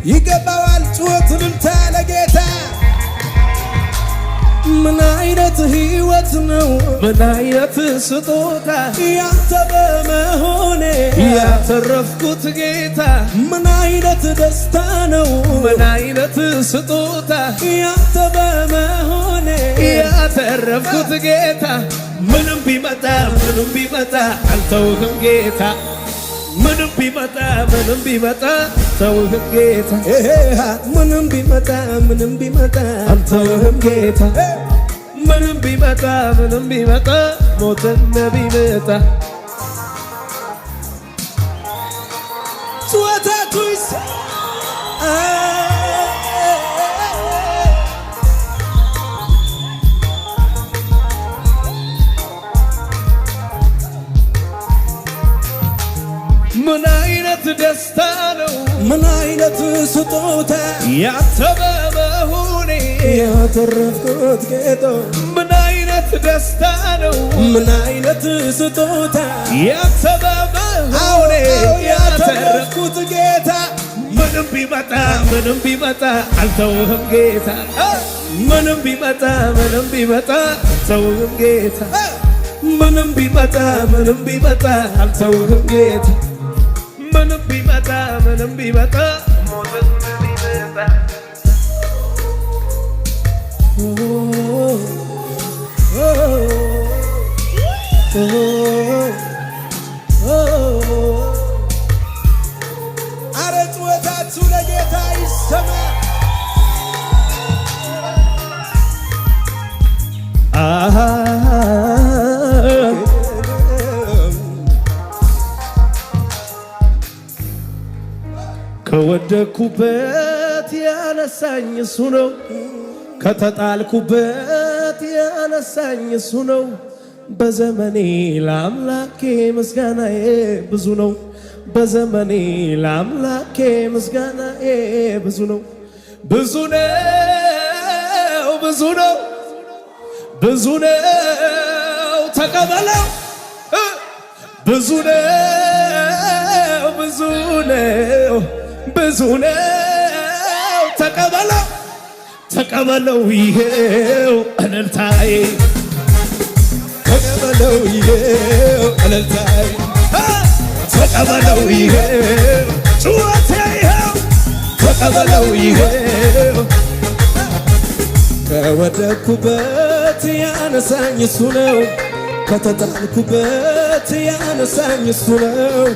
ይገባዋል ጩኸት እልልታ ለጌታ ምን አይነት ሕይወት ነው ምን አይነት ስጦታ ያንተ በመሆኔ ያተረፍኩት ጌታ ምን አይነት ደስታ ነው ምን አይነት ስጦታ ያንተ በመሆኔ ያተረፍኩት ጌታ ምንም ቢመጣ አልተውህም ጌታ ምንም ቢመጣ አልተውህም ጌታ ምንም ቢመጣ አልተውህም ጌታ ምንም ቢመጣ ሞትና ቢመጣ ጩኸታቱስ ምን አይነት ደስታ ነው ምን አይነት ስጦታ ያንተ በመሆኔ ያተረፍኩት ጌታ ምን አይነት ደስታ ነው ምን አይነት ስጦታ ያንተ በመሆኔ ያተረፍኩት ጌታ ምንም ቢመጣ አልተውህም ጌታ ምንም ቢመጣ አልተውህም ጌታ ምንም ቢመጣ አልተውህም ጌታ ምንም ቢመጣ ሞትን ቢመጣ አረ ጩኸታችሁ ለጌታ ይሰማ ከወደኩበት ያነሳኝ እሱ ነው ከተጣልኩበት ያነሳኝ እሱ ነው በዘመኔ ለአምላኬ ምስጋናዬ ብዙ ነው በዘመኔ ለአምላኬ ምስጋናዬ ብዙ ነው ብዙ ነው ተቀበለው ብዙ ነው ተቀበለው ይሄው እልልታዬ ተቀበለው ይሄው እልልታዬ ተቀበለው ይሄው ጩኸቴ ይሄው ተቀበለው ይሄው ከወደኩበት ያነሳኝ እሱ ነው ከተጣልኩበት ያነሳኝ እሱ ነው